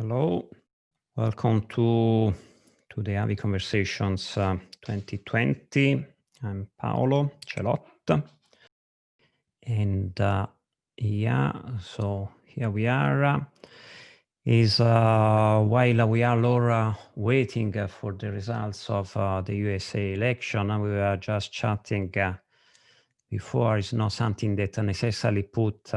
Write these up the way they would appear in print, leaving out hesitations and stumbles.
Hello, welcome to the EAVI Conversations 2020. I'm Paolo, Celot. And so here we are. While we are all waiting for the results of the USA election, we were just chatting before. It's not something that necessarily put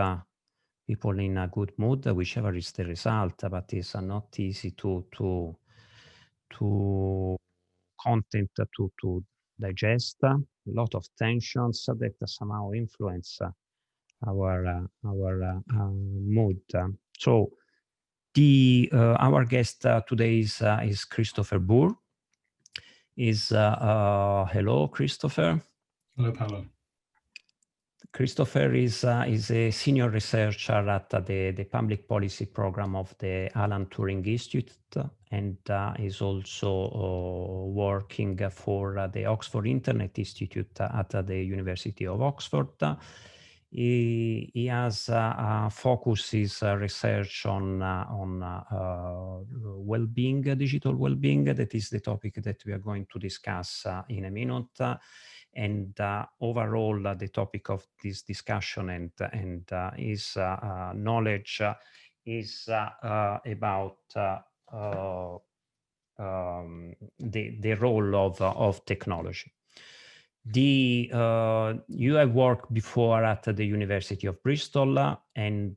people in a good mood, whichever is the result, but it's not easy to content to digest. A lot of tensions that somehow influence our mood. So our guest today is Christopher Burr. Hello, Christopher. Hello, Paolo. Christopher is a senior researcher at the public policy program of the Alan Turing Institute and is also working for the Oxford Internet Institute at the University of Oxford. He has focused his research on well-being, digital well-being. That is the topic that we are going to discuss in a minute. And overall, the topic of this discussion and his knowledge is about the role of technology. You have worked before at the University of Bristol and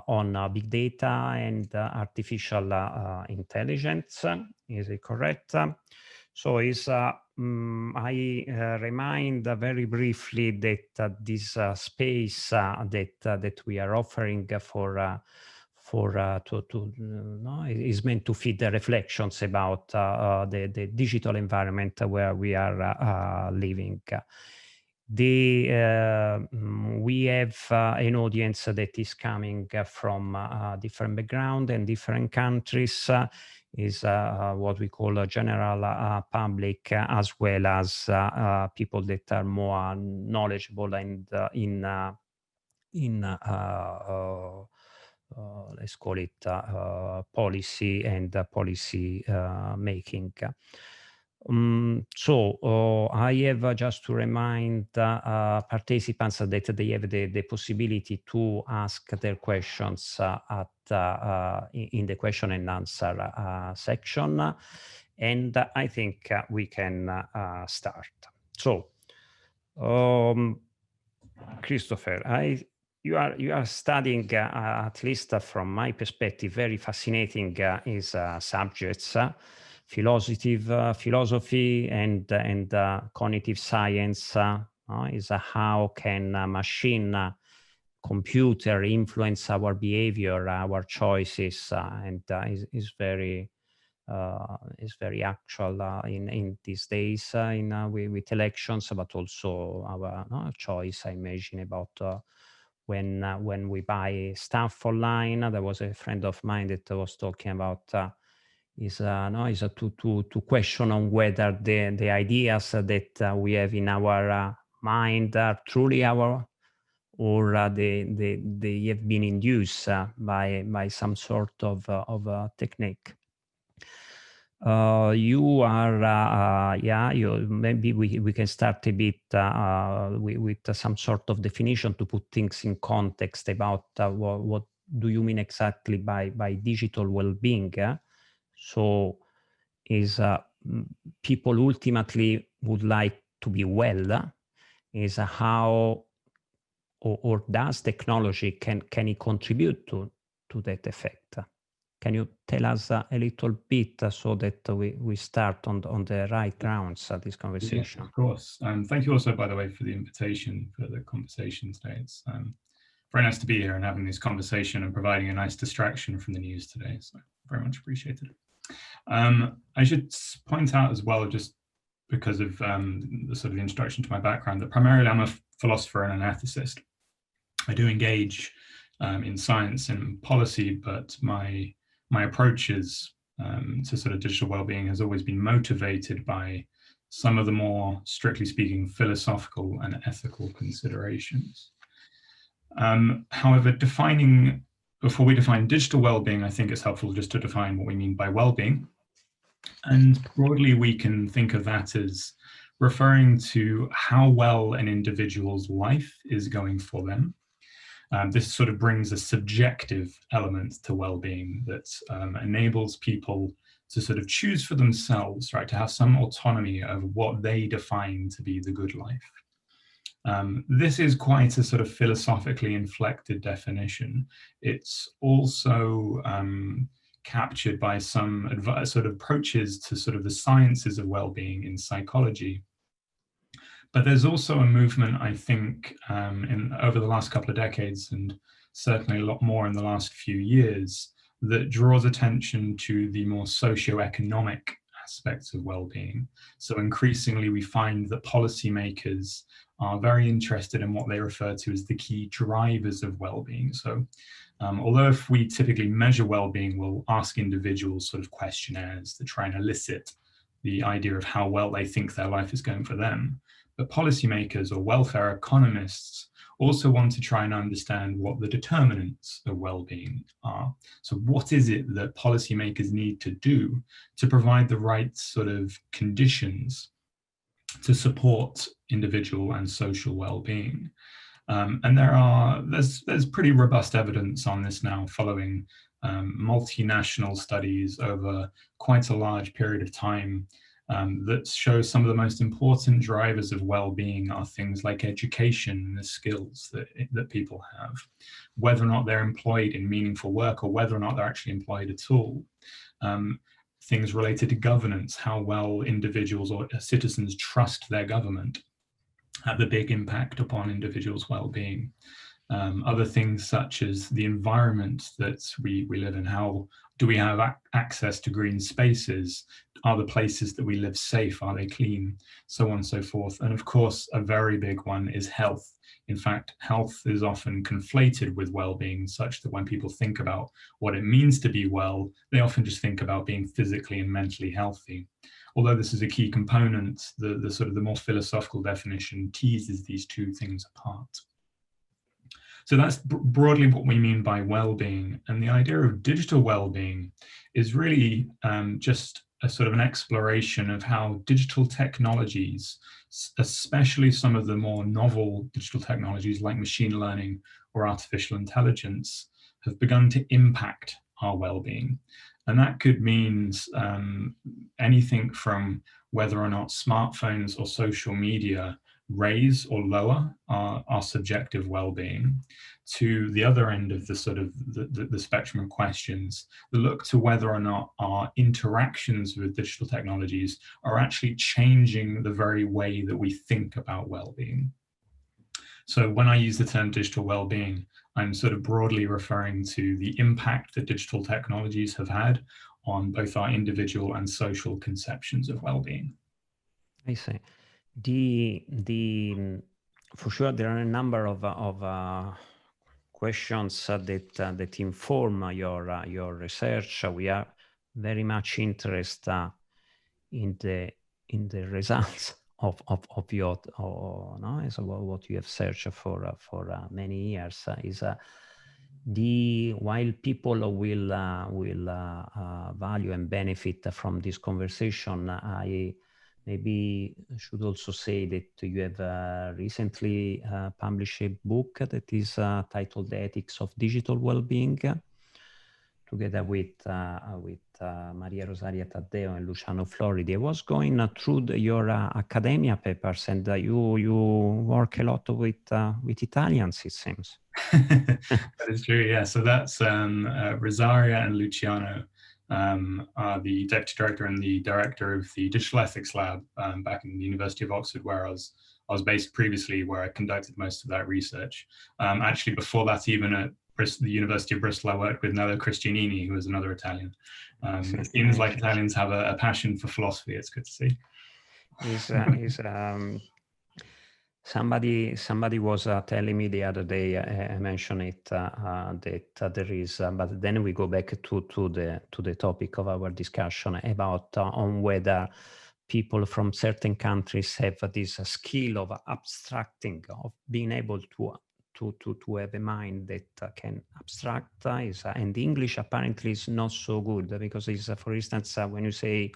on big data and artificial intelligence. Is it correct? So I remind very briefly that this space that we are offering is meant to feed the reflections about the digital environment where we are living. We have an audience that is coming from different background and different countries. Is what we call a general public, as well as people that are more knowledgeable and let's call it policy and policy making. So I have just to remind participants that they have the possibility to ask their questions in the question and answer section. And I think we can start. So, Christopher, you are studying, at least from my perspective, very fascinating subjects. Philosophy and cognitive science is how can a machine computer influence our behavior, our choices, and is very actual in these days with elections, but also our choice. I imagine about when we buy stuff online. There was a friend of mine that was talking about is to question on whether the ideas that we have in our mind are truly our, or they have been induced by some sort of technique. You are maybe we can start a bit with some sort of definition to put things in context about what do you mean exactly by digital well-being. So is people ultimately would like to be well, is how or does technology can it contribute to that effect? Can you tell us a little bit so that we start on the right grounds at this conversation? Yes, of course. Thank you also, by the way, for the invitation for the conversation today. It's very nice to be here and having this conversation and providing a nice distraction from the news today. So very much appreciated. I should point out as well, just because of the sort of introduction to my background, that primarily I'm a philosopher and an ethicist. I do engage in science and policy, but my approaches to sort of digital well-being has always been motivated by some of the more, strictly speaking, philosophical and ethical considerations. However, defining before we define digital well-being, I think it's helpful just to define what we mean by well-being. And broadly, we can think of that as referring to how well an individual's life is going for them. This sort of brings a subjective element to well-being that enables people to sort of choose for themselves, right, to have some autonomy over what they define to be the good life. This is quite a sort of philosophically inflected definition. It's also captured by some sort of approaches to sort of the sciences of well-being in psychology. But there's also a movement, I think, over the last couple of decades, and certainly a lot more in the last few years, that draws attention to the more socioeconomic aspects of well-being. So increasingly, we find that policymakers are very interested in what they refer to as the key drivers of well-being. So although if we typically measure well-being, we'll ask individuals sort of questionnaires to try and elicit the idea of how well they think their life is going for them. But policymakers or welfare economists also want to try and understand what the determinants of well-being are. So what is it that policymakers need to do to provide the right sort of conditions to support individual and social well-being? And there's pretty robust evidence on this now, following multinational studies over quite a large period of time, that shows some of the most important drivers of well-being are things like education and the skills that people have, whether or not they're employed in meaningful work or whether or not they're actually employed at all. Things related to governance, how well individuals or citizens trust their government, have a big impact upon individuals' well-being. Other things such as the environment that we live in, how do we have access to green spaces? Are the places that we live safe? Are they clean? So on and so forth. And of course, a very big one is health. In fact, health is often conflated with well-being, such that when people think about what it means to be well, they often just think about being physically and mentally healthy. Although this is a key component, the sort of the more philosophical definition teases these two things apart. So that's broadly what we mean by well-being. And the idea of digital well-being is really just a sort of an exploration of how digital technologies, especially some of the more novel digital technologies like machine learning or artificial intelligence, have begun to impact our well-being. And that could mean anything from whether or not smartphones or social media raise or lower our subjective well-being, to the other end of the sort of the spectrum of questions that look to whether or not our interactions with digital technologies are actually changing the very way that we think about well-being. So when I use the term digital well-being, I'm sort of broadly referring to the impact that digital technologies have had on both our individual and social conceptions of well-being. I see. For sure, there are a number of questions that inform your research. We are very much interested in the results of your so what you have searched for many years is while people will value and benefit from this conversation. I maybe should also say that you have recently published a book that is titled The Ethics of Digital Wellbeing, together with Maria Rosaria Taddeo and Luciano Floridi. I was going through your academia papers, and you work a lot with Italians, it seems. That is true, yeah. So that's Rosaria and Luciano are the deputy director and the director of the Digital Ethics Lab back in the University of Oxford, where I was based previously, where I conducted most of that research. Actually, before that, even at the University of Bristol, I worked with Nello Cristianini, who was another Italian. It seems like Italians have a passion for philosophy. It's good to see. Somebody was telling me the other day, I mentioned it, that there is, but then we go back to the topic of our discussion about on whether people from certain countries have this skill of abstracting, of being able to to have a mind that can abstract, and English apparently is not so good, because it's, for instance, when you say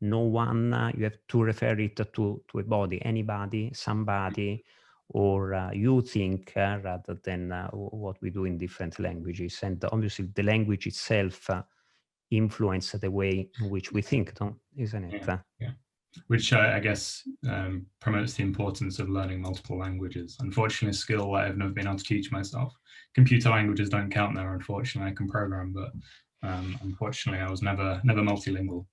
no one, you have to refer it to a body, anybody, somebody, or you think, rather than what we do in different languages. And obviously the language itself influence the way in which we think, isn't it? Yeah. Which I guess promotes the importance of learning multiple languages. Unfortunately, a skill I've never been able to teach myself. Computer languages don't count there, unfortunately. I can program, but unfortunately I was never multilingual.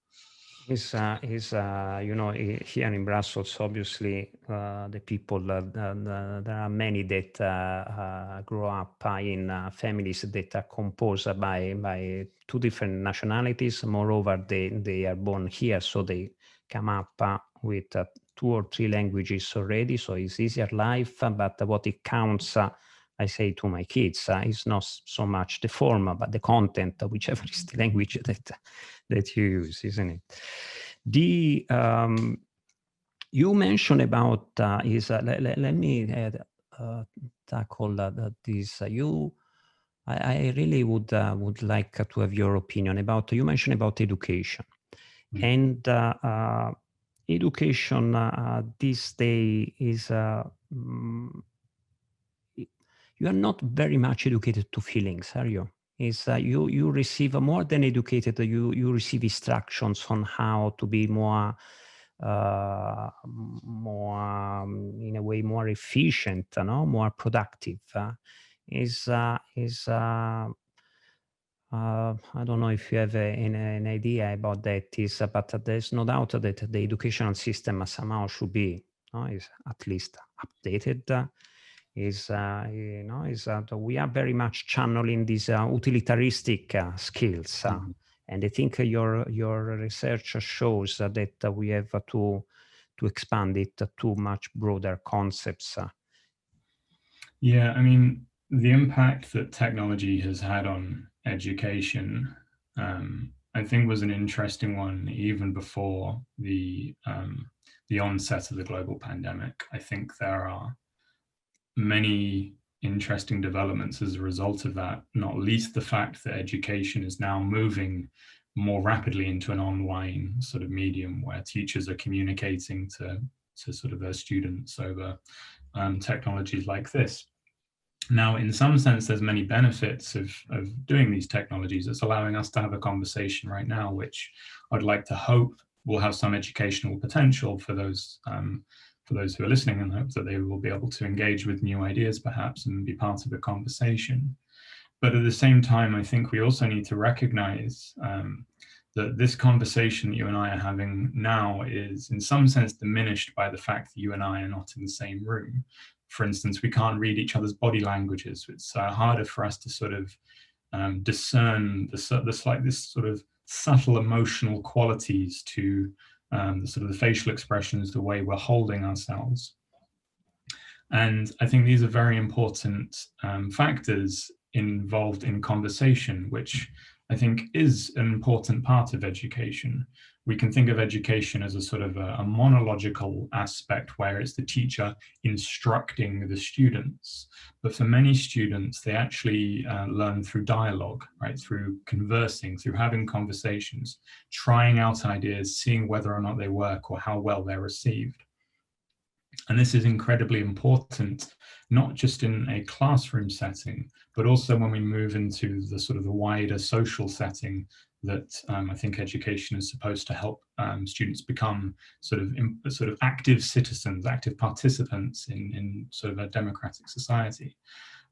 You know, here in Brussels, obviously, the people, there are many that grow up in families that are composed by two different nationalities. Moreover, they are born here, so they come up with 2 or 3 languages already, so it's easier life. But what it counts, I say to my kids, is not so much the form, but the content, whichever is the language that you use, isn't it? You mentioned about let me tackle this. I really would like to have your opinion about. You mentioned about education, and education this day is. You are not very much educated to feelings, are you? Is you receive more than educated. You receive instructions on how to be more in a way more efficient, more productive. I don't know if you have an idea about that. But there's no doubt that the educational system somehow should be, is at least updated. We are very much channeling these utilitaristic skills, and I think your research shows that we have to expand it to much broader concepts. Yeah, I mean, the impact that technology has had on education, I think, was an interesting one even before the onset of the global pandemic. I think there are many interesting developments as a result of that, not least the fact that education is now moving more rapidly into an online sort of medium where teachers are communicating to sort of their students over technologies like this. Now, in some sense, there's many benefits of doing these technologies. It's allowing us to have a conversation right now, which I'd like to hope will have some educational potential for those who are listening, and hope that they will be able to engage with new ideas perhaps and be part of a conversation. But at the same time, I think we also need to recognize that this conversation that you and I are having now is in some sense diminished by the fact that you and I are not in the same room. For instance, we can't read each other's body languages. It's harder for us to sort of discern this sort of subtle emotional qualities to the facial expressions, the way we're holding ourselves. And I think these are very important factors involved in conversation, which I think is an important part of education. We can think of education as a sort of a monological aspect where it's the teacher instructing the students. But for many students, they actually learn through dialogue, right? Through conversing, through having conversations, trying out ideas, seeing whether or not they work or how well they're received. And this is incredibly important, not just in a classroom setting, but also when we move into the sort of the wider social setting that I think education is supposed to help students become sort of active citizens, active participants in sort of a democratic society.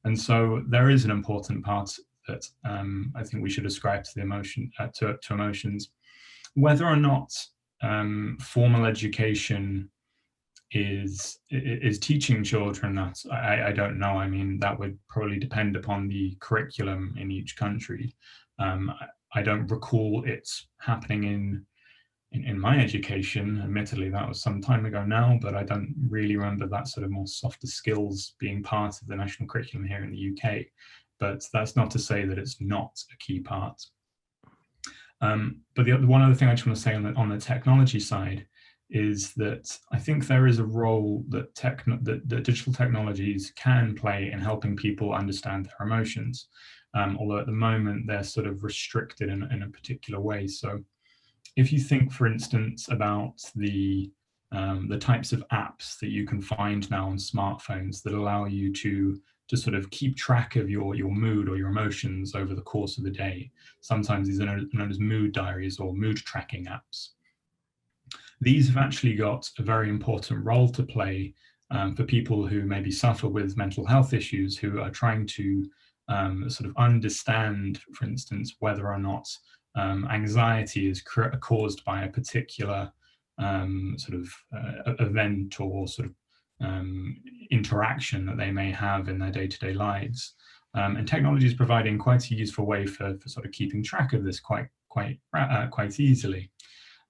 And so there is an important part that I think we should ascribe to the emotion to emotions. Whether or not formal education is teaching children that, I don't know. I mean, that would probably depend upon the curriculum in each country. I don't recall it happening in my education. Admittedly, that was some time ago now, but I don't really remember that sort of more softer skills being part of the national curriculum here in the UK. But that's not to say that it's not a key part. But the one other thing I just want to say on the technology side, is that I think there is a role that that digital technologies can play in helping people understand their emotions, although at the moment they're sort of restricted in a particular way. So if you think, for instance, about the types of apps that you can find now on smartphones that allow you to sort of keep track of your mood or your emotions over the course of the day. Sometimes these are known as mood diaries or mood tracking apps. These have actually got a very important role to play for people who maybe suffer with mental health issues, who are trying to sort of understand, for instance, whether or not anxiety is caused by a particular sort of event or sort of interaction that they may have in their day-to-day lives. And technology is providing quite a useful way for sort of keeping track of this quite easily.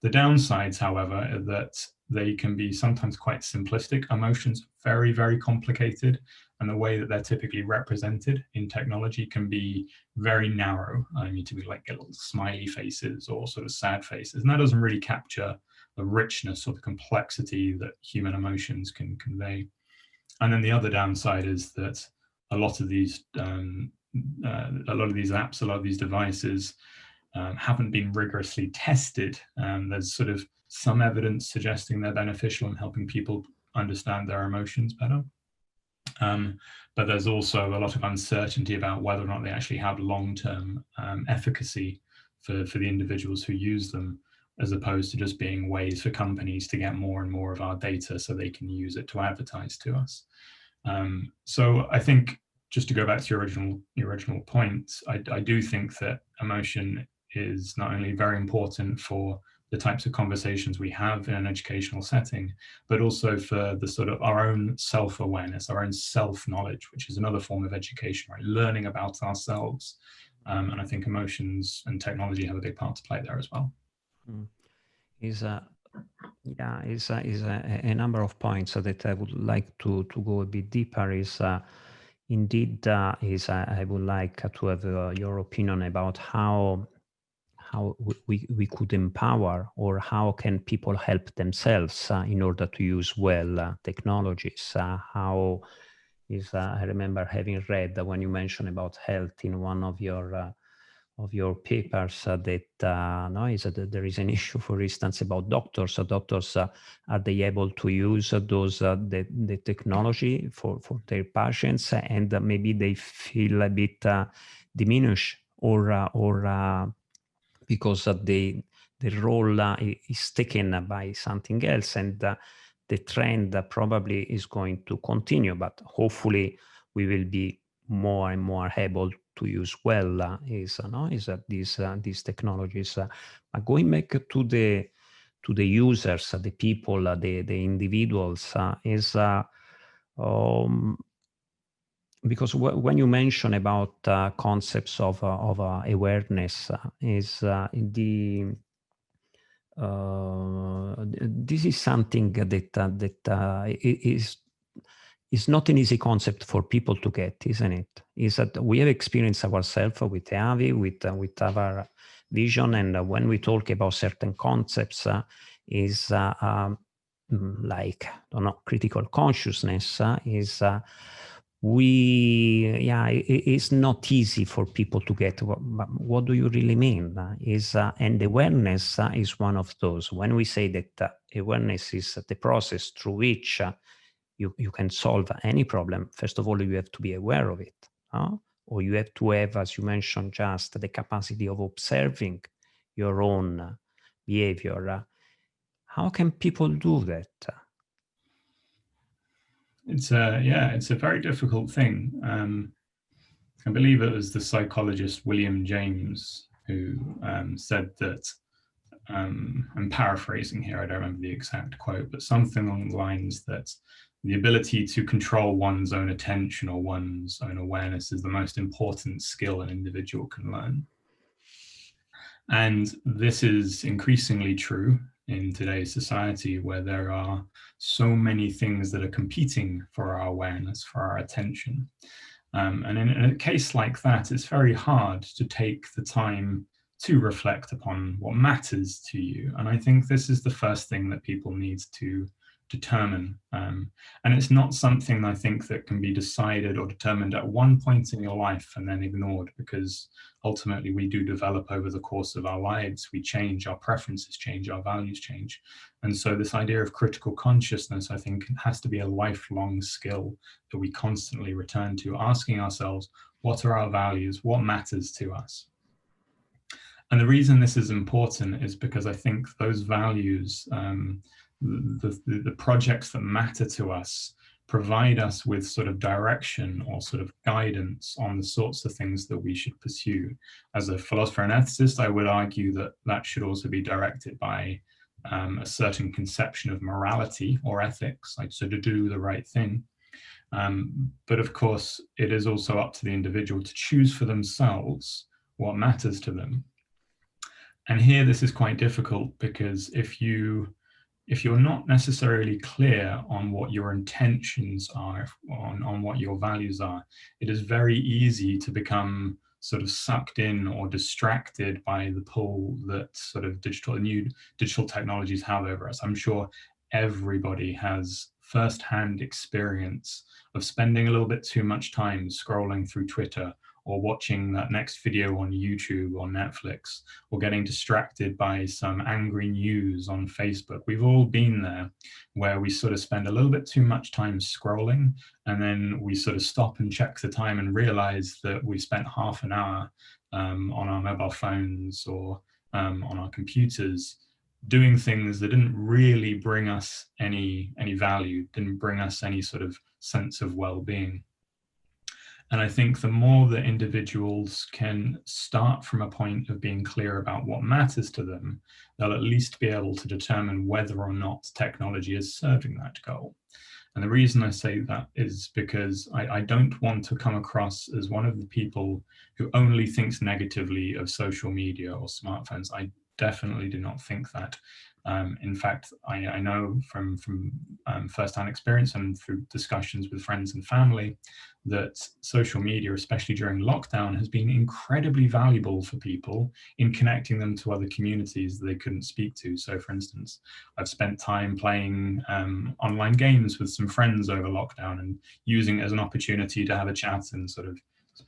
The downsides, however, are that they can be sometimes quite simplistic. Emotions very, very complicated, and the way that they're typically represented in technology can be very narrow. You need to be like little smiley faces or sort of sad faces, and that doesn't really capture the richness or the complexity that human emotions can convey. And then the other downside is that a lot of these apps, a lot of these devices haven't been rigorously tested. There's sort of some evidence suggesting they're beneficial in helping people understand their emotions better. But there's also a lot of uncertainty about whether or not they actually have long-term efficacy for the individuals who use them, as opposed to just being ways for companies to get more and more of our data so they can use it to advertise to us. So I think, just to go back to your original point, I do think that emotion is not only very important for the types of conversations we have in an educational setting, but also for the sort of our own self-awareness, our own self-knowledge, which is another form of education, right? Learning about ourselves. And I think emotions and technology have a big part to play there as well. Is a number of points that I would like to go a bit deeper. Indeed, I would like to have your opinion about how we could empower, or how can people help themselves in order to use well technologies. I remember having read that when you mentioned about health in one of your papers, that there is an issue, for instance, about doctors. So doctors, are they able to use the technology for their patients, and maybe they feel a bit diminished, or because the role is taken by something else, and the trend probably is going to continue, but hopefully we will be more and more able to use well these technologies. Going back to the users, the people, the individuals, because when you mention about concepts of awareness, this is something that is not an easy concept for people to get, isn't it? Is that we have experienced ourselves with EAVI, with our vision, and when we talk about certain concepts, like, I don't know, critical consciousness, it's not easy for people to get. What do you really mean? And awareness is one of those. When we say that awareness is the process through which you can solve any problem, first of all, you have to be aware of it, or you have to have, as you mentioned, just the capacity of observing your own behavior. How can people do that? It's a very difficult thing. I believe it was the psychologist William James who said that, I'm paraphrasing here, I don't remember the exact quote, but something along the lines that the ability to control one's own attention or one's own awareness is the most important skill an individual can learn. And this is increasingly true in today's society, where there are so many things that are competing for our awareness, for our attention. And in a case like that, it's very hard to take the time to reflect upon what matters to you. And I think this is the first thing that people need to determine. And it's not something I think that can be decided or determined at one point in your life and then ignored, because ultimately we do develop over the course of our lives. We change, our preferences change, our values change. And so this idea of critical consciousness, I think, has to be a lifelong skill that we constantly return to, asking ourselves, what are our values? What matters to us? And the reason this is important is because I think those values, the projects that matter to us, provide us with sort of direction or sort of guidance on the sorts of things that we should pursue. As a philosopher and ethicist, I would argue that that should also be directed by a certain conception of morality or ethics, like so to do the right thing. But of course, it is also up to the individual to choose for themselves what matters to them. And here this is quite difficult, because if you're not necessarily clear on what your intentions are, on what your values are, it is very easy to become sort of sucked in or distracted by the pull that sort of new digital technologies have over us. I'm sure everybody has first-hand experience of spending a little bit too much time scrolling through Twitter, or watching that next video on YouTube or Netflix, or getting distracted by some angry news on Facebook. We've all been there, where we sort of spend a little bit too much time scrolling, and then we sort of stop and check the time and realize that we spent half an hour on our mobile phones or on our computers, doing things that didn't really bring us any value, didn't bring us any sort of sense of well-being. And I think the more that individuals can start from a point of being clear about what matters to them, they'll at least be able to determine whether or not technology is serving that goal. And the reason I say that is because I don't want to come across as one of the people who only thinks negatively of social media or smartphones. I definitely do not think that. In fact, I know from first-hand experience and through discussions with friends and family that social media, especially during lockdown, has been incredibly valuable for people in connecting them to other communities that they couldn't speak to. So for instance, I've spent time playing online games with some friends over lockdown and using it as an opportunity to have a chat and sort of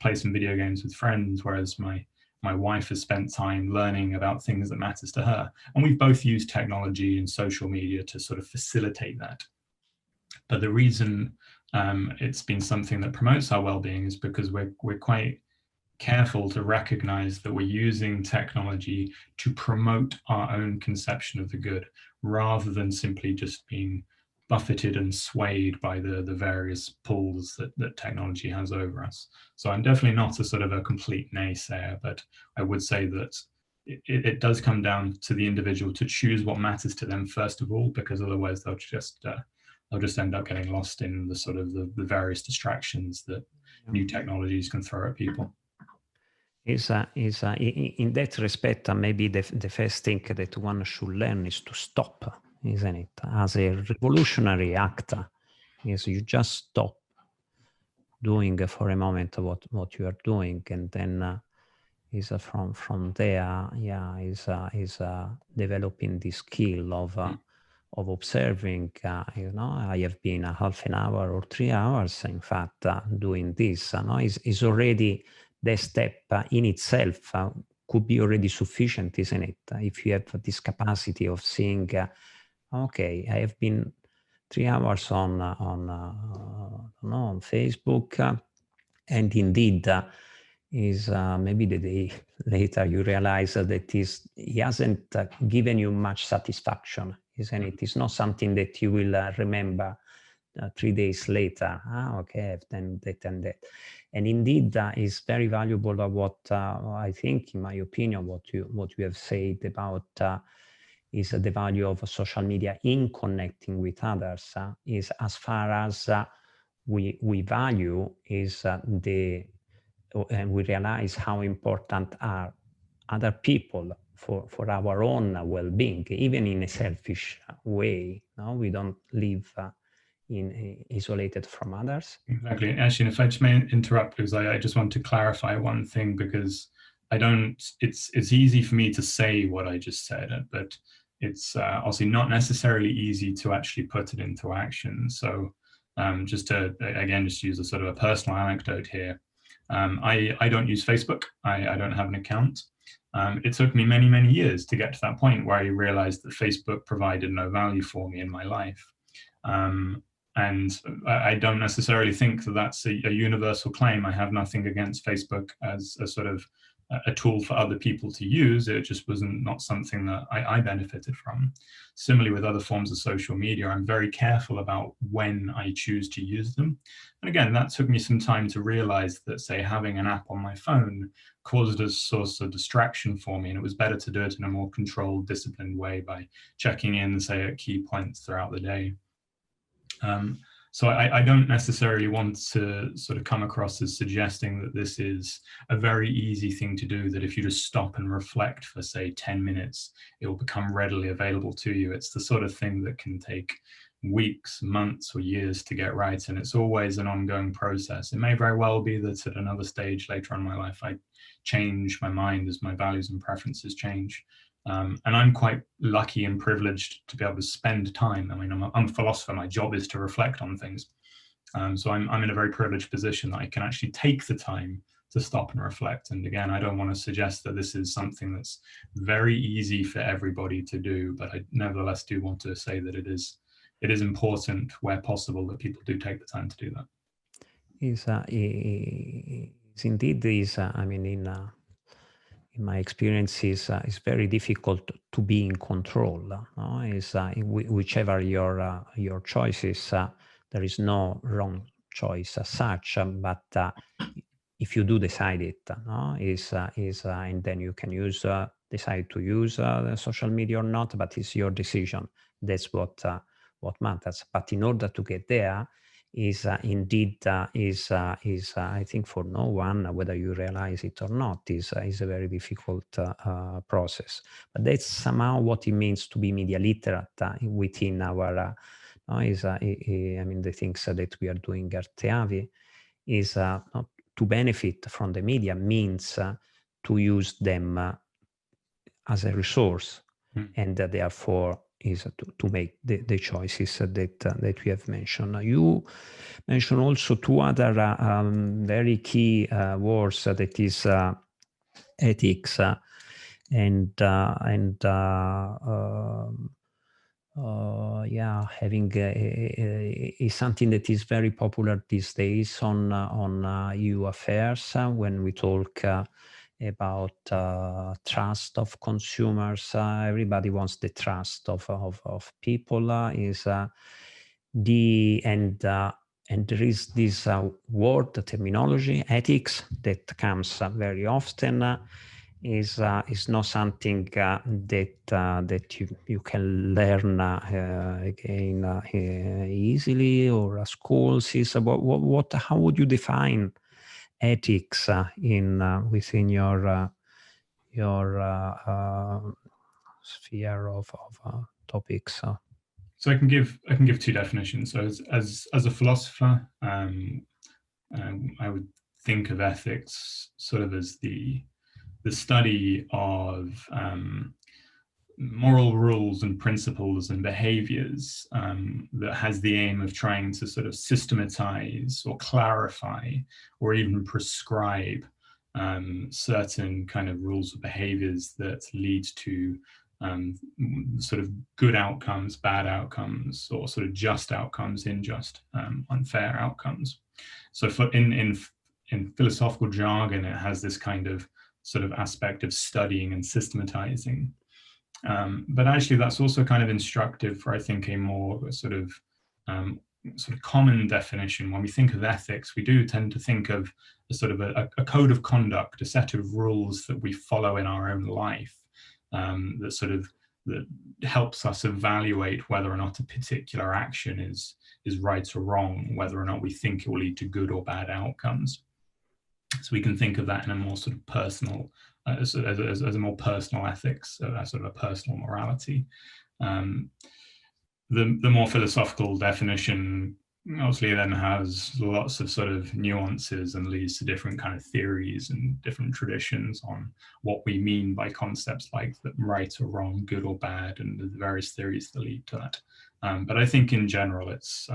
play some video games with friends, whereas my wife has spent time learning about things that matters to her. And we've both used technology and social media to sort of facilitate that. But the reason it's been something that promotes our well-being is because we're quite careful to recognize that we're using technology to promote our own conception of the good, rather than simply just being buffeted and swayed by the various pulls that technology has over us. So I'm definitely not a sort of a complete naysayer, but I would say that it does come down to the individual to choose what matters to them first of all, because otherwise they'll just end up getting lost in the sort of the various distractions that new technologies can throw at people. In that respect, maybe the first thing that one should learn is to stop, isn't it? As a revolutionary act, is you just stop doing for a moment what you are doing, and then is from there, is developing the skill of observing. I have been a half an hour or 3 hours, in fact, doing this. Is already the step in itself could be already sufficient, isn't it? If you have this capacity of seeing, okay, I have been 3 hours on Facebook, and indeed is maybe the day later you realize that he hasn't given you much satisfaction, isn't it? It's not something that you will remember 3 days later. Okay, I've done that and that. And indeed, is very valuable what I think, in my opinion, what you have said about is the value of social media in connecting with others. Is as far as we value is and we realize how important are other people for our own well-being, even in a selfish way. No, we don't live isolated from others. Exactly. Actually, if I just may interrupt, because I just want to clarify one thing, because it's easy for me to say what I just said, but it's obviously not necessarily easy to actually put it into action. So just to, again, just use a sort of a personal anecdote here. I don't use Facebook. I don't have an account. It took me many, many years to get to that point where I realized that Facebook provided no value for me in my life. And I don't necessarily think that that's a universal claim. I have nothing against Facebook as a sort of a tool for other people to use. It just wasn't not something that I benefited from. Similarly with other forms of social media, I'm very careful about when I choose to use them. And again, that took me some time to realize that, say, having an app on my phone caused a source of distraction for me, and it was better to do it in a more controlled, disciplined way by checking in, say, at key points throughout the day. So I don't necessarily want to sort of come across as suggesting that this is a very easy thing to do, that if you just stop and reflect for, say, 10 minutes, it will become readily available to you. It's the sort of thing that can take weeks, months, or years to get right, and it's always an ongoing process. It may very well be that at another stage later on in my life, I change my mind as my values and preferences change. And I'm quite lucky and privileged to be able to spend time. I mean, I'm a philosopher. My job is to reflect on things. So I'm in a very privileged position that I can actually take the time to stop and reflect. And again, I don't want to suggest that this is something that's very easy for everybody to do, but I nevertheless do want to say that it is important where possible that people do take the time to do that. I mean, in my experience, is very difficult to be in control. Whichever your choices, there is no wrong choice as such. But if you do decide it, and then you can decide to use the social media or not. But it's your decision. That's what matters. But in order to get there, is I think for no one, whether you realize it or not, is a very difficult process. But that's somehow what it means to be media literate within our. I mean, the things that we are doing at EAVI is to benefit from the media means to use them as a resource, and therefore is to make the choices that we have mentioned. You mentioned also two other very key words, that is ethics having is something that is very popular these days on EU affairs when we talk about trust of consumers. Everybody wants the trust of people. And there is this word, the terminology, ethics, that comes very often. Is not something that you can learn again easily, or at schools. Is about how would you define ethics within your sphere of topics? So I can give two definitions. So as a philosopher, I would think of ethics sort of as the study of moral rules and principles and behaviors that has the aim of trying to sort of systematize or clarify or even prescribe certain kind of rules or behaviors that lead to sort of good outcomes, bad outcomes, or sort of just outcomes, unjust, unfair outcomes. So in philosophical jargon, it has this kind of sort of aspect of studying and systematizing. But actually that's also kind of instructive for, I think, a more sort of common definition. When we think of ethics, we do tend to think of a sort of a code of conduct, a set of rules that we follow in our own life, that helps us evaluate whether or not a particular action is right or wrong, whether or not we think it will lead to good or bad outcomes. So we can think of that in a more sort of personal, as a more personal ethics, as sort of a personal morality. The more philosophical definition obviously then has lots of sort of nuances and leads to different kind of theories and different traditions on what we mean by concepts like right or wrong, good or bad, and the various theories that lead to that. But I think in general, it's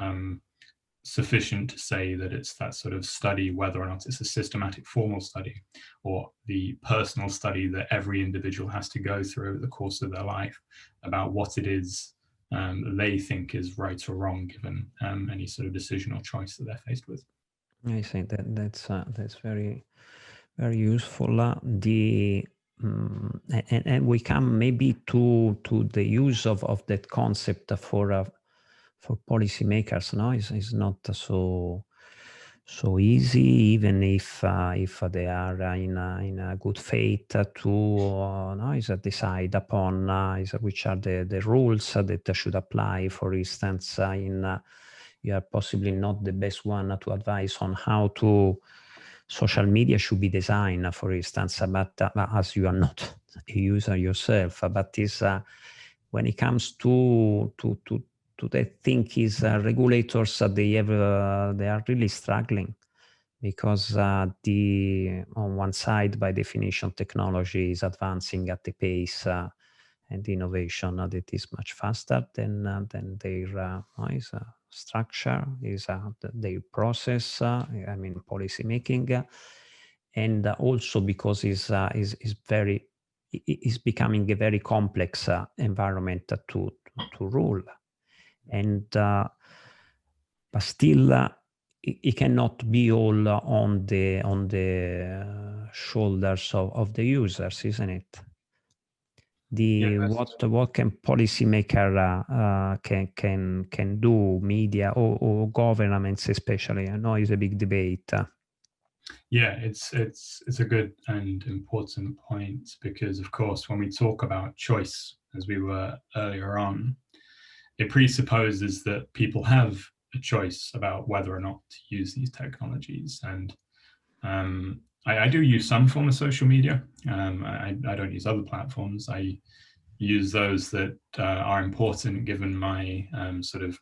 sufficient to say that it's that sort of study, whether or not it's a systematic formal study or the personal study that every individual has to go through over the course of their life about what it is they think is right or wrong given any sort of decision or choice that they're faced with. I think that's very, very useful. And we come maybe to the use of that concept for policymakers. No, it's not so easy, even if they are in a good faith to decide upon which are the rules that should apply. For instance, you are possibly not the best one to advise on how social media should be designed, for instance, but as you are not a user yourself, but is when it comes to the thing is regulators, they are really struggling, because on one side, by definition, technology is advancing at a pace and innovation that is much faster than their structure, is their process. I mean, policy making, and also because is becoming a very complex environment to rule, and but still it cannot be all on the shoulders of the users, isn't it? What can policymaker can do, media or governments especially? I know it's a big debate. Yeah, it's a good and important point, because of course when we talk about choice, as we were earlier on, it presupposes that people have a choice about whether or not to use these technologies. And I do use some form of social media. I don't use other platforms. I use those that are important given my sort of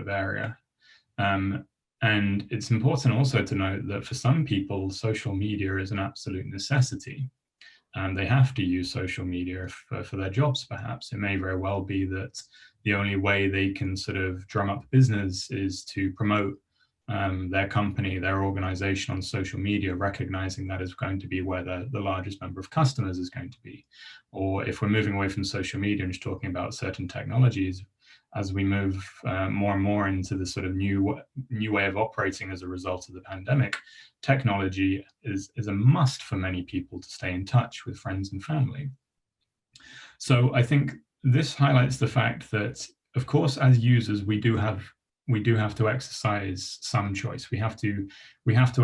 area. And it's important also to note that for some people, social media is an absolute necessity. They have to use social media for their jobs, perhaps. It may very well be that the only way they can sort of drum up business is to promote their company, their organization on social media, recognizing that is going to be where the largest number of customers is going to be. Or if we're moving away from social media and just talking about certain technologies, as we move more and more into the sort of new way of operating as a result of the pandemic, technology is a must for many people to stay in touch with friends and family. So I think this highlights the fact that, of course, as users, we do have to exercise some choice. We have to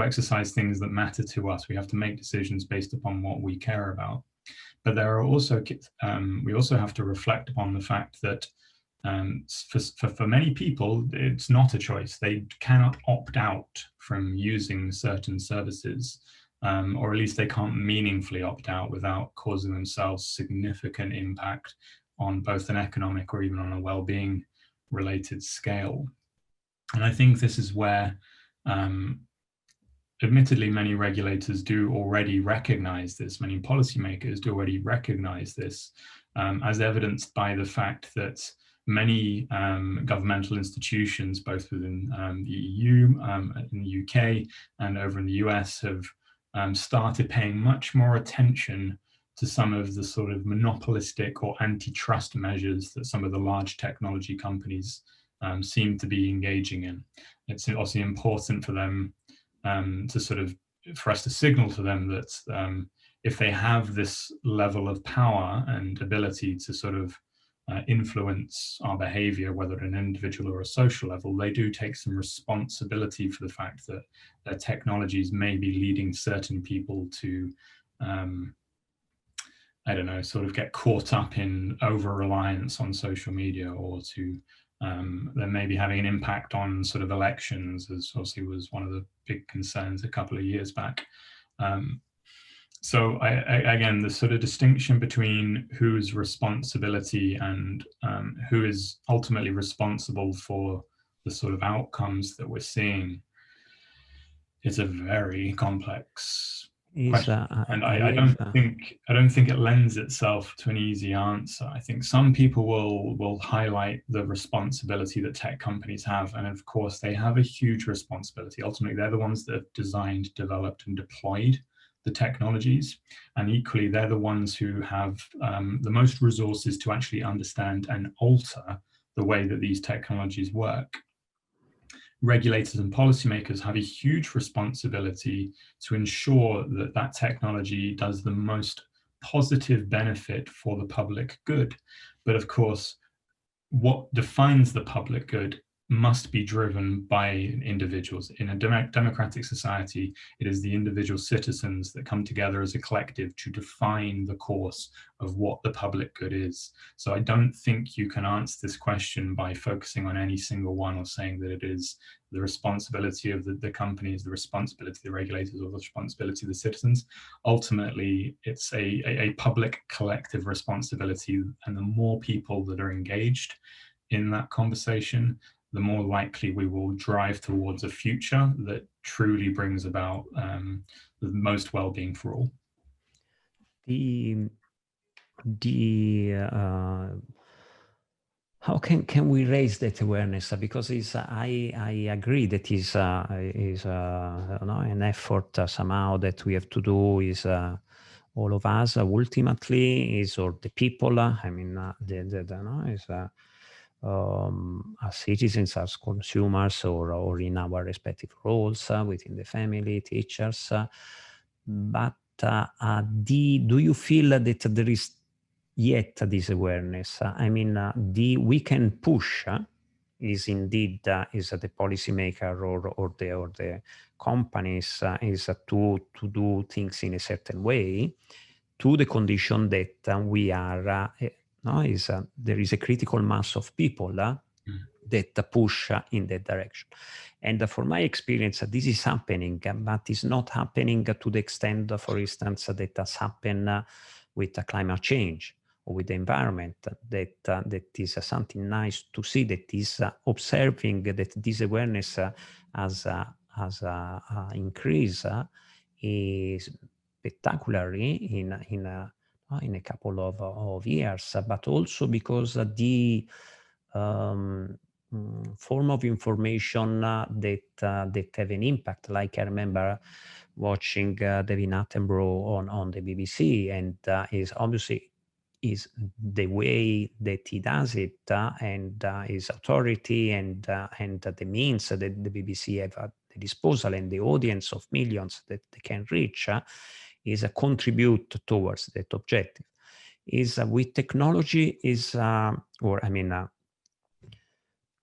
exercise things that matter to us. We have to make decisions based upon what we care about. But there are also we also have to reflect upon the fact that for many people, it's not a choice. They cannot opt out from using certain services, or at least they can't meaningfully opt out without causing themselves significant impact on both an economic or even on a well-being related scale. And I think this is where, admittedly, many regulators do already recognize this, many policymakers do already recognize this, as evidenced by the fact that many governmental institutions, both within the EU, in the UK, and over in the US, have started paying much more attention to some of the sort of monopolistic or antitrust measures that some of the large technology companies seem to be engaging in. It's obviously important for them for us to signal to them that if they have this level of power and ability to sort of influence our behavior, whether at an individual or a social level, they do take some responsibility for the fact that their technologies may be leading certain people to, I don't know, sort of get caught up in over-reliance on social media, or to they may be having an impact on sort of elections, as obviously was one of the big concerns a couple of years back. So again, the sort of distinction between whose responsibility and who is ultimately responsible for the sort of outcomes that we're seeing, it's a very complex question. And I don't think it lends itself to an easy answer. I think some people will highlight the responsibility that tech companies have, and of course they have a huge responsibility. Ultimately, they're the ones that have designed, developed, and deployed the technologies, and equally they're the ones who have the most resources to actually understand and alter the way that these technologies work. Regulators and policymakers have a huge responsibility to ensure that that technology does the most positive benefit for the public good. But of course, what defines the public good must be driven by individuals. In a democratic society, it is the individual citizens that come together as a collective to define the course of what the public good is. So I don't think you can answer this question by focusing on any single one or saying that it is the responsibility of the companies, the responsibility of the regulators, or the responsibility of the citizens. Ultimately, it's a public collective responsibility, and the more people that are engaged in that conversation, the more likely we will drive towards a future that truly brings about the most well-being for all. How can we raise that awareness? Because I agree that is an effort somehow that we have to do. Is all of us ultimately is, or the people. I mean, as citizens, as consumers, or in our respective roles within the family, teachers. But do you feel that there is yet this awareness? I mean, we can push is indeed is the policymaker or the companies is to do things in a certain way, to the condition that we are. There is a critical mass of people that push in that direction. And from my experience, this is happening, but it's not happening to the extent, for instance, that has happened with climate change or with the environment. That is something nice to see, that is observing that this awareness has increased is spectacularly in a couple of years, but also because the form of information that have an impact. Like I remember watching David Attenborough on the BBC, and is obviously is the way that he does it, and his authority and the means that the BBC have at the disposal, and the audience of millions that they can reach is a contribute towards that objective. Is with technology is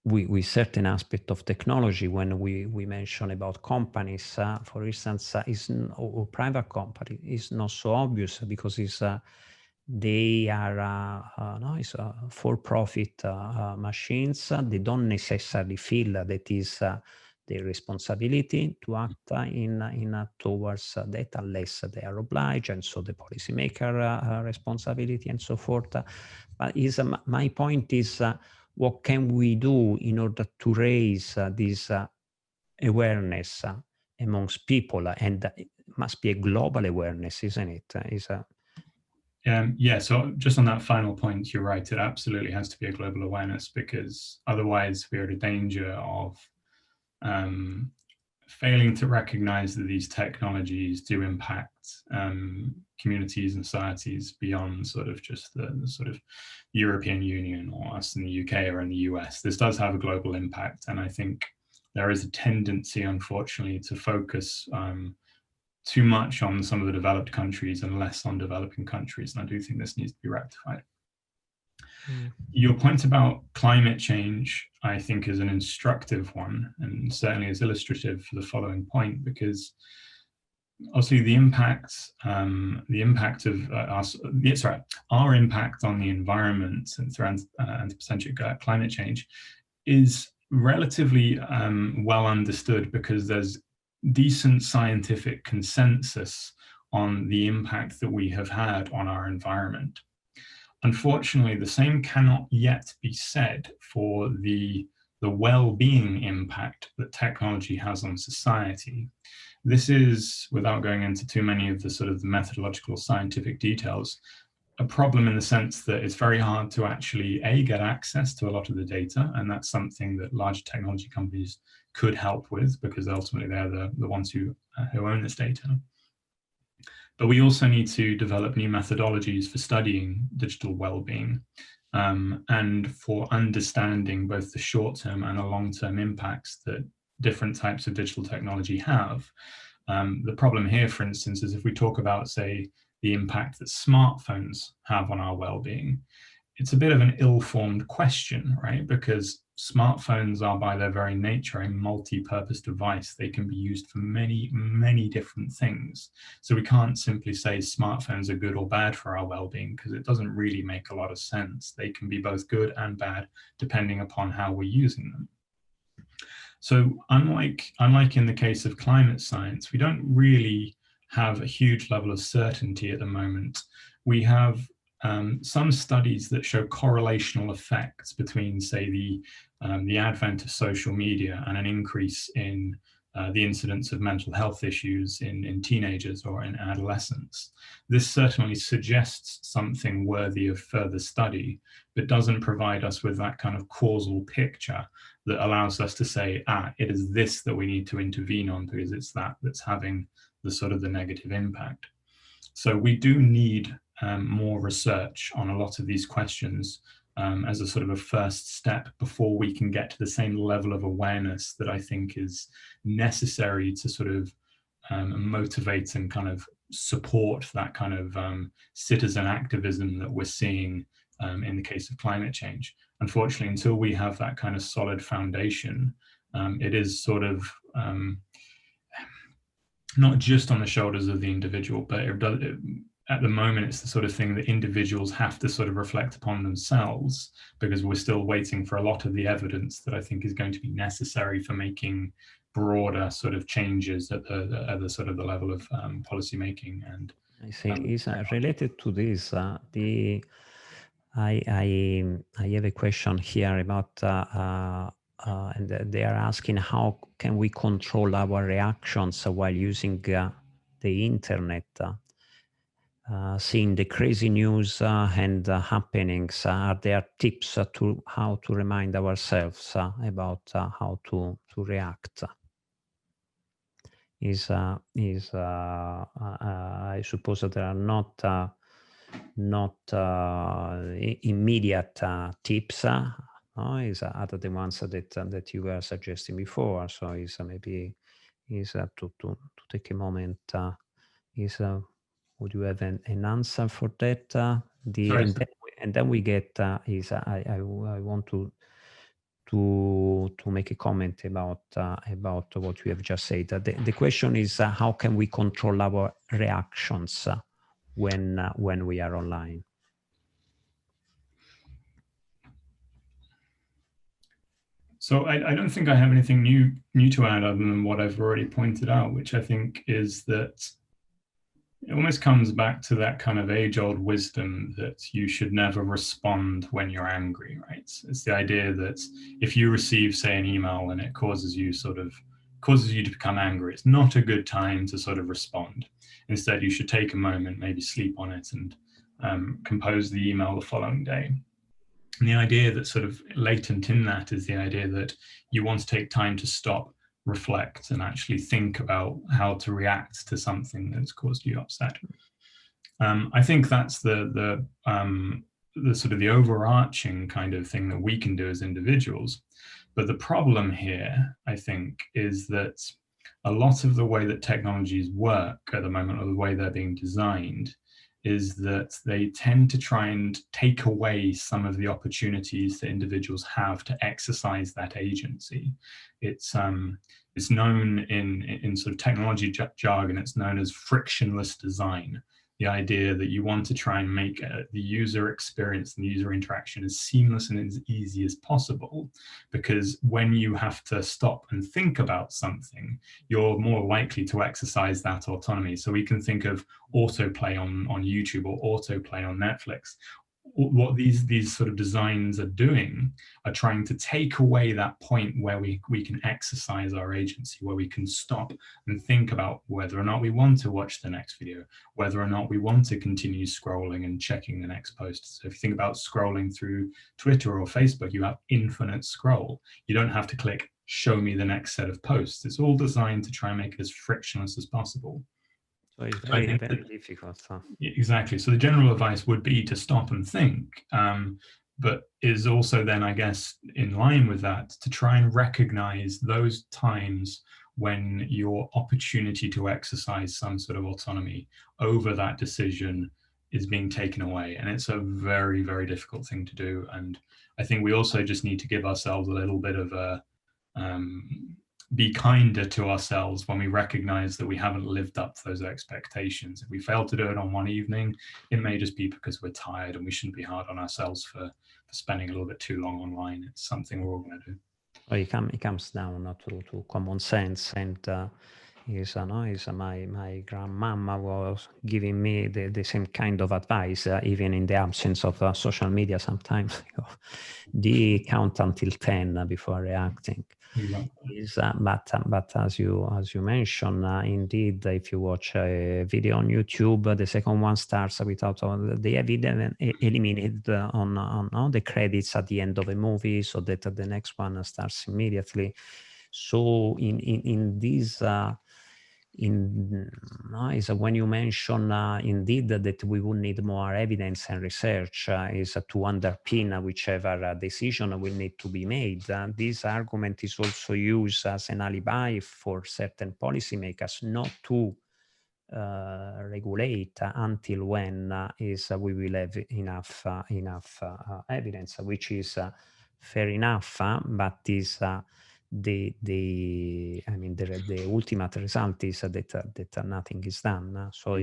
with certain aspect of technology, when we mention about companies, for instance, or private company, is not so obvious, because they are for-profit machines. They don't necessarily feel that is their responsibility to act in towards that, unless they are obliged, and so the policymaker responsibility and so forth. But my point is, what can we do in order to raise this awareness amongst people? And it must be a global awareness, isn't it? Yeah, so just on that final point, you're right. It absolutely has to be a global awareness, because otherwise we're at a danger of failing to recognize that these technologies do impact communities and societies beyond sort of just the sort of European Union or us in the UK or in the US. This does have a global impact, and I think there is a tendency, unfortunately, to focus too much on some of the developed countries and less on developing countries, and I do think this needs to be rectified. Your point about climate change, I think, is an instructive one, and certainly is illustrative for the following point, because obviously the impact of our impact on the environment and through anthropogenic climate change is relatively well understood, because there's decent scientific consensus on the impact that we have had on our environment. Unfortunately, the same cannot yet be said for the the well-being impact that technology has on society. This is, without going into too many of the sort of the methodological scientific details, a problem in the sense that it's very hard to actually get access to a lot of the data, and that's something that large technology companies could help with, because ultimately they're the ones who own this data. But we also need to develop new methodologies for studying digital well-being, and for understanding both the short-term and the long-term impacts that different types of digital technology have. The problem here, for instance, is if we talk about, say, the impact that smartphones have on our well-being, it's a bit of an ill-formed question, right? Because smartphones are by their very nature a multi-purpose device. They can be used for many, many different things. So we can't simply say smartphones are good or bad for our well-being, because it doesn't really make a lot of sense. They can be both good and bad depending upon how we're using them. So unlike in the case of climate science, we don't really have a huge level of certainty at the moment. We have some studies that show correlational effects between, say, the advent of social media and an increase in the incidence of mental health issues in teenagers or in adolescents. This certainly suggests something worthy of further study, but doesn't provide us with that kind of causal picture that allows us to say, it is this that we need to intervene on, because it's that's having the sort of the negative impact. So we do need more research on a lot of these questions as a sort of a first step before we can get to the same level of awareness that I think is necessary to sort of motivate and kind of support that kind of citizen activism that we're seeing in the case of climate change. Unfortunately, until we have that kind of solid foundation, it is sort of not just on the shoulders of the individual, but at the moment, it's the sort of thing that individuals have to sort of reflect upon themselves, because we're still waiting for a lot of the evidence that I think is going to be necessary for making broader sort of changes at the sort of the level of policy making. And I see. Is related to this, I have a question here about, and they are asking, how can we control our reactions while using the internet? Seeing the crazy news and happenings, are there tips to how to remind ourselves about how to react? I suppose that there are not immediate tips. Is other the ones that you were suggesting before. So maybe to take a moment. Would you have an answer for that? And then we get I want to make a comment about what you have just said. The question is, how can we control our reactions when we are online? So I don't think I have anything new to add other than what I've already pointed out, which I think is that it almost comes back to that kind of age-old wisdom that you should never respond when you're angry, right? It's the idea that if you receive, say, an email and it causes you to become angry, it's not a good time to sort of respond. Instead, you should take a moment, maybe sleep on it, and compose the email the following day. And the idea that sort of latent in that is the idea that you want to take time to stop, reflect, and actually think about how to react to something that's caused you upset. I think that's the sort of the overarching kind of thing that we can do as individuals. But the problem here, I think, is that a lot of the way that technologies work at the moment, or the way they're being designed, is that they tend to try and take away some of the opportunities that individuals have to exercise that agency. It's known in sort of technology jargon, it's known as frictionless design. The idea that you want to try and make the user experience and the user interaction as seamless and as easy as possible, because when you have to stop and think about something, you're more likely to exercise that autonomy. So we can think of autoplay on YouTube or autoplay on Netflix. what these sort of designs are doing are trying to take away that point where we can exercise our agency, where we can stop and think about whether or not we want to watch the next video, whether or not we want to continue scrolling and checking the next post. So if you think about scrolling through Twitter or Facebook, you have infinite scroll. You don't have to click show me the next set of posts. It's all designed to try and make it as frictionless as possible. So it's very difficult. Exactly. So the general advice would be to stop and think, but is also then, I guess, in line with that, to try and recognize those times when your opportunity to exercise some sort of autonomy over that decision is being taken away. And it's a very, very difficult thing to do. And I think we also just need to give ourselves a little bit of a be kinder to ourselves when we recognize that we haven't lived up to those expectations. If we fail to do it on one evening, it may just be because we're tired, and we shouldn't be hard on ourselves for spending a little bit too long online. It's something we're all going to do. Well, it comes down to common sense, and my grandmama was giving me the same kind of advice, even in the absence of social media. Sometimes the count until 10 before reacting. But as you mentioned, indeed, if you watch a video on YouTube, the second one starts without they have eliminated on the credits at the end of a movie, so that the next one starts immediately. So in this is when you mention indeed that we will need more evidence and research is to underpin whichever decision will need to be made. This argument is also used as an alibi for certain policymakers not to regulate until when we will have enough evidence, which is fair enough, but is the ultimate result is that nothing is done. So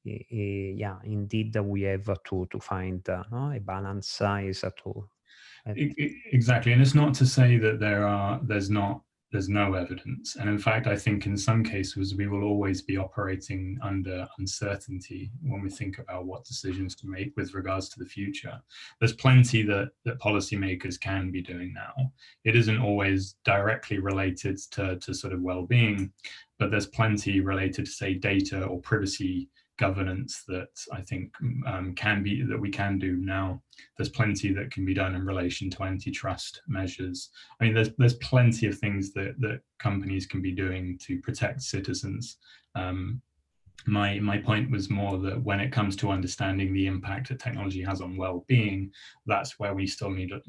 indeed we have to find a balance. Exactly, and it's not to say that there's no evidence. And in fact, I think in some cases we will always be operating under uncertainty when we think about what decisions to make with regards to the future. There's plenty that policymakers can be doing now. It isn't always directly related to sort of well-being, but there's plenty related to, say, data or privacy governance that I think we can do now. There's plenty that can be done in relation to antitrust measures. I mean, there's plenty of things that companies can be doing to protect citizens. My point was more that when it comes to understanding the impact that technology has on well-being, that's where we still need a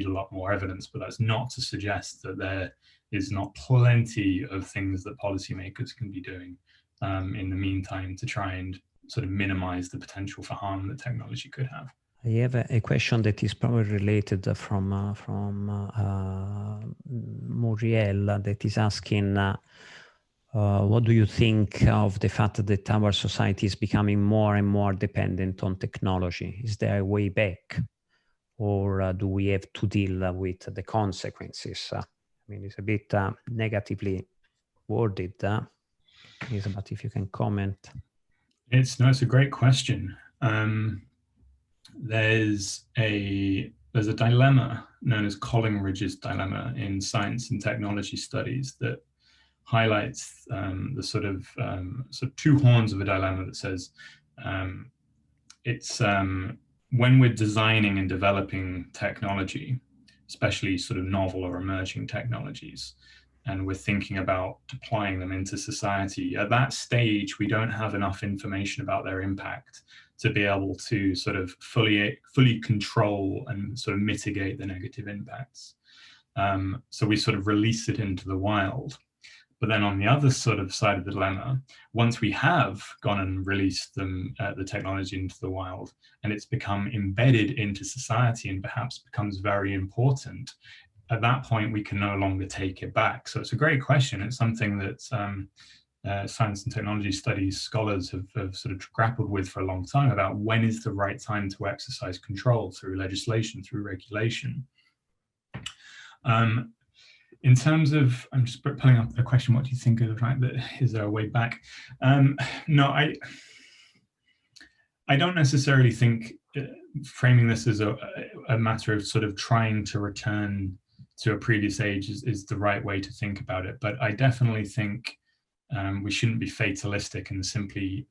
lot more evidence. But that's not to suggest that there is not plenty of things that policymakers can be doing in the meantime to try and sort of minimize the potential for harm that technology could have. I have a question that is probably related from Muriel, that is asking, what do you think of the fact that our society is becoming more and more dependent on technology? Is there a way back, or do we have to deal with the consequences? I mean, it's a bit negatively worded. But if you can comment. It's a great question. There's a dilemma known as Collingridge's dilemma in science and technology studies that highlights the sort of two horns of a dilemma that says it's when we're designing and developing technology, especially sort of novel or emerging technologies, and we're thinking about deploying them into society, at that stage, we don't have enough information about their impact to be able to sort of fully control and sort of mitigate the negative impacts. So we sort of release it into the wild. But then on the other sort of side of the dilemma, once we have gone and released the technology into the wild, and it's become embedded into society and perhaps becomes very important, at that point, we can no longer take it back. So it's a great question. It's something that science and technology studies scholars have sort of grappled with for a long time, about when is the right time to exercise control through legislation, through regulation. In terms of, I'm just pulling up the question, what do you think of the fact that, is there a way back? No, I don't necessarily think framing this as a matter of sort of trying to return to a previous age is the right way to think about it. But I definitely think we shouldn't be fatalistic and simply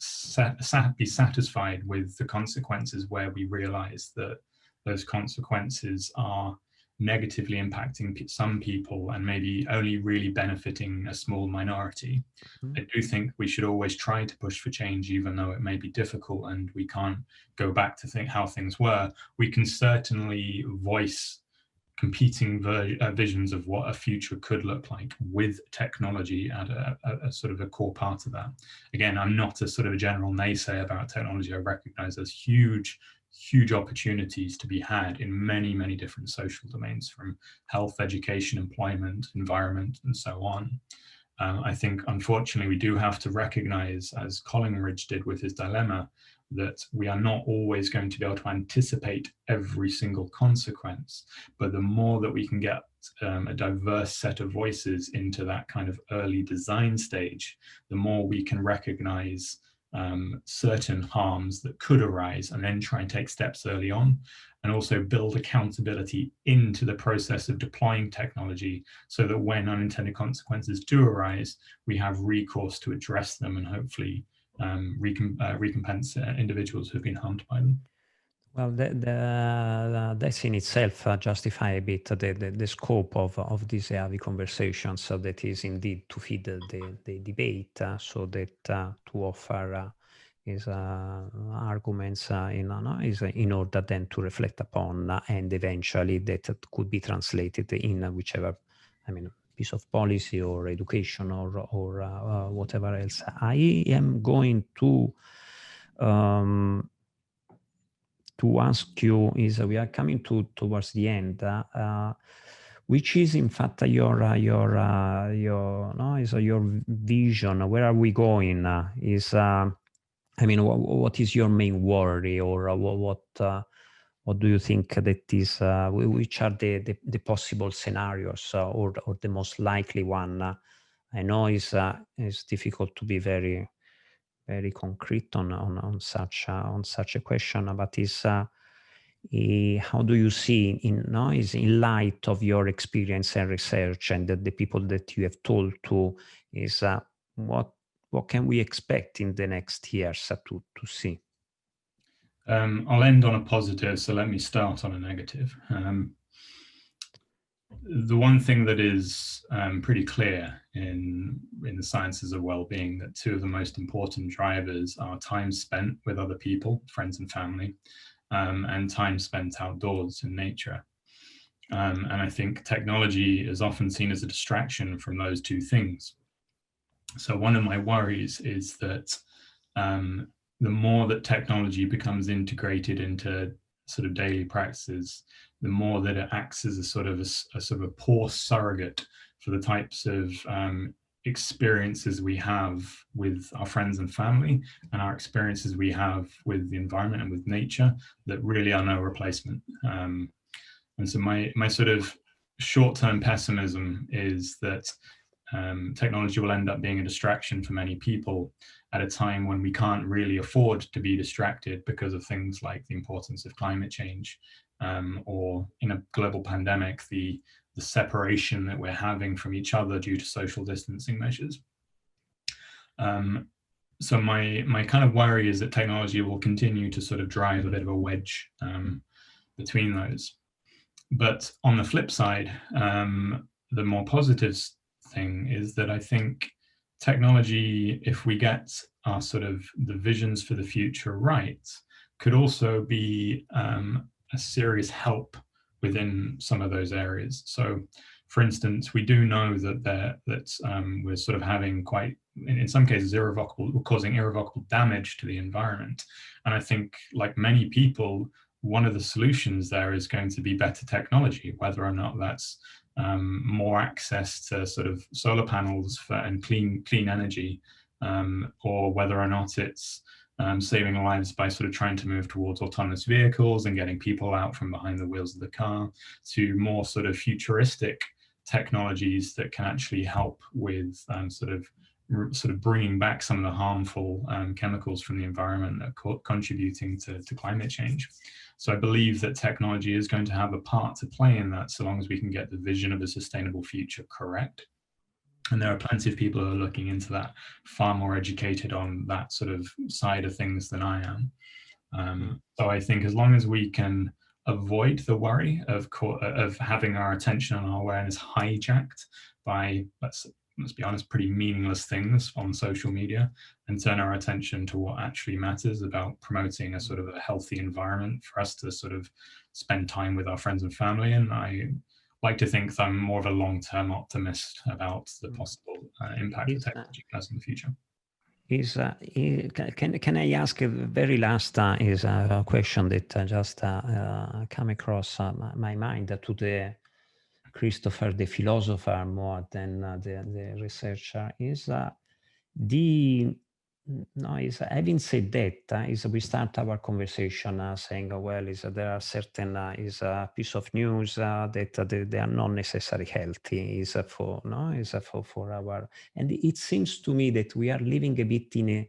be satisfied with the consequences where we realize that those consequences are negatively impacting some people and maybe only really benefiting a small minority. Mm-hmm. I do think we should always try to push for change, even though it may be difficult and we can't go back to think how things were. We can certainly voice competing visions of what a future could look like with technology at a sort of a core part of that. Again, I'm not a sort of a general naysayer about technology. I recognize there's huge opportunities to be had in many different social domains, from health, education, employment, environment, and so on. I think, unfortunately, we do have to recognize, as Collingridge did with his dilemma, that we are not always going to be able to anticipate every single consequence. But the more that we can get a diverse set of voices into that kind of early design stage, the more we can recognize certain harms that could arise and then try and take steps early on, and also build accountability into the process of deploying technology so that when unintended consequences do arise, we have recourse to address them and hopefully recompense individuals who have been harmed by them. Well, that's in itself justify a bit the scope of these EAVI conversations. So that is indeed to feed the debate, so that to offer is arguments in order then to reflect upon, and eventually that could be translated in whichever, piece of policy or education or whatever else. I am going to ask you is we are coming towards the end, which is in fact your vision. Where are we going? What is your main worry, or what do you think that is? Which are the possible scenarios, or the most likely one? I know it's difficult to be very concrete on such a question, but is how do you see is in light of your experience and research and the people that you have told to, is what can we expect in the next years to see? I'll end on a positive, so let me start on a negative. The one thing that is pretty clear in the sciences of well-being, that two of the most important drivers are time spent with other people, friends and family, and time spent outdoors in nature. And I think technology is often seen as a distraction from those two things. So one of my worries is that the more that technology becomes integrated into sort of daily practices, the more that it acts as a sort of poor surrogate for the types of experiences we have with our friends and family, and our experiences we have with the environment and with nature, that really are no replacement. And so my sort of short-term pessimism is that technology will end up being a distraction for many people at a time when we can't really afford to be distracted because of things like the importance of climate change, or in a global pandemic, the separation that we're having from each other due to social distancing measures. So my kind of worry is that technology will continue to sort of drive a bit of a wedge between those. But on the flip side, the more positive thing is that I think technology, if we get our sort of the visions for the future right, could also be a serious help within some of those areas. So, for instance, we do know that we're sort of having quite, in some cases, causing irrevocable damage to the environment. And I think, like many people, one of the solutions there is going to be better technology, whether or not that's more access to sort of solar panels and clean energy, or whether or not it's saving lives by sort of trying to move towards autonomous vehicles and getting people out from behind the wheels of the car, to more sort of futuristic technologies that can actually help with sort of sort of bringing back some of the harmful chemicals from the environment that are contributing to climate change. So I believe that technology is going to have a part to play in that, so long as we can get the vision of a sustainable future correct. And there are plenty of people who are looking into that, far more educated on that sort of side of things than I am. So I think as long as we can avoid the worry of having our attention and our awareness hijacked by, let's be honest, pretty meaningless things on social media, and turn our attention to what actually matters about promoting a sort of a healthy environment for us to sort of spend time with our friends and family. And I like to think that I'm more of a long-term optimist about the possible impact of technology has in the future. Can I ask a very last is a question that just come across my mind to the Christopher, the philosopher, more than the researcher, is having said that, we start our conversation saying, well, there are certain is a piece of news that they are not necessarily healthy, for our, and it seems to me that we are living a bit in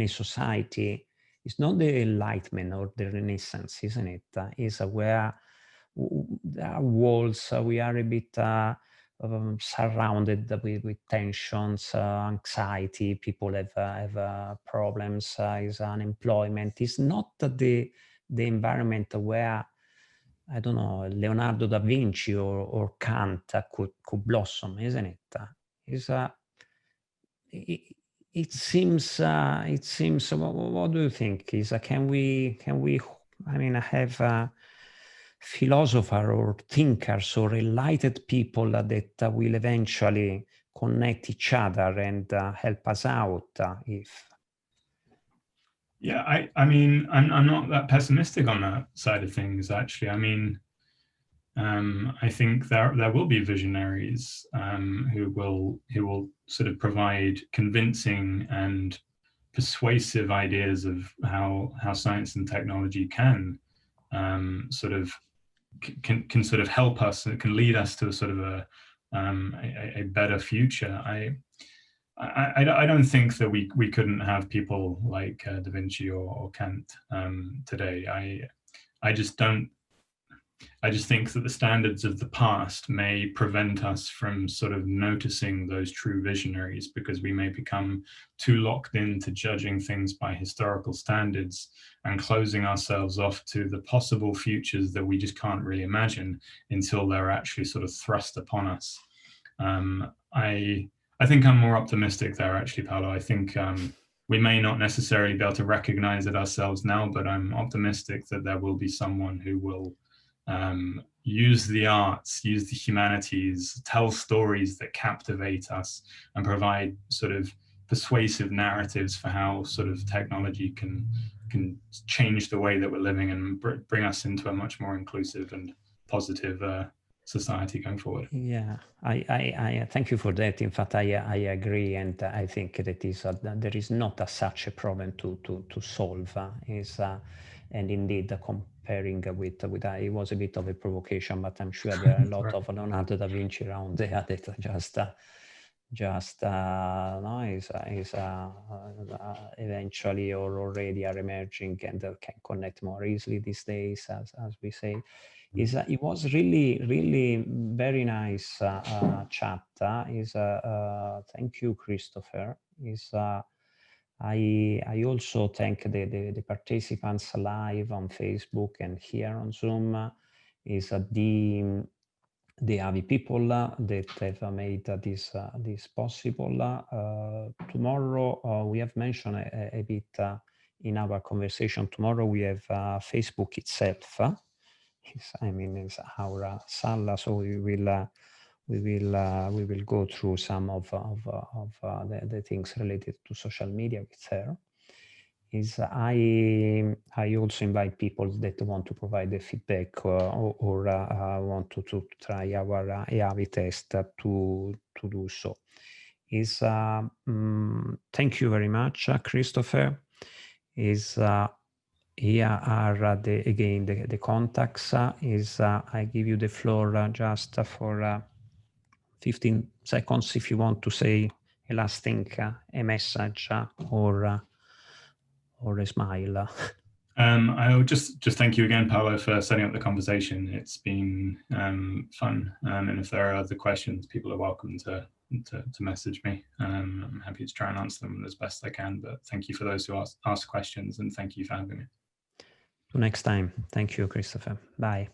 a society. It's not the Enlightenment or the Renaissance, isn't it? Is where there are walls, we are a bit surrounded with tensions, anxiety. People have problems, is unemployment. It's not the environment where, I don't know, Leonardo da Vinci or Kant could blossom, isn't it? It seems. What do you think? Can we? I mean, have philosopher or thinkers or enlightened people that will eventually connect each other and help us out if. Yeah, I mean, I'm not that pessimistic on that side of things, actually. I mean, I think there will be visionaries who will sort of provide convincing and persuasive ideas of how science and technology can sort of help us, and it can lead us to a sort of a better future. I don't think that we couldn't have people like Da Vinci or Kant today. I just think that the standards of the past may prevent us from sort of noticing those true visionaries, because we may become too locked into judging things by historical standards and closing ourselves off to the possible futures that we just can't really imagine until they're actually sort of thrust upon us. I think I'm more optimistic there, actually, Paolo. I think we may not necessarily be able to recognize it ourselves now, but I'm optimistic that there will be someone who will use the arts, use the humanities, tell stories that captivate us, and provide sort of persuasive narratives for how sort of technology can change the way that we're living and bring us into a much more inclusive and positive society going forward. Yeah, I thank you for that. In fact, I agree, and I think that there is not such a problem to solve. And indeed, comparing with it was a bit of a provocation, but I'm sure there are a lot of Leonardo da Vinci around there that just eventually or already are emerging and can connect more easily these days, as we say. It was really very nice chat. Thank you, Christopher. I also thank the participants live on Facebook and here on Zoom. The EAVI people that have made this possible. Tomorrow, we have mentioned a bit in our conversation. Tomorrow we have Facebook itself. It's our sala, so we will go through some of the things related to social media with her. I also invite people that want to provide the feedback or want to try our EAVI test to do so. Thank you very much, Christopher. Here are the contacts. I give you the floor just for 15 seconds if you want to say a last thing, a message or a smile. I'll just thank you again, Paolo, for setting up the conversation. It's been fun, and if there are other questions, people are welcome to message me. I'm happy to try and answer them as best I can, but thank you for those who ask questions, and thank you for having me. Till next time. Thank you, Christopher. Bye.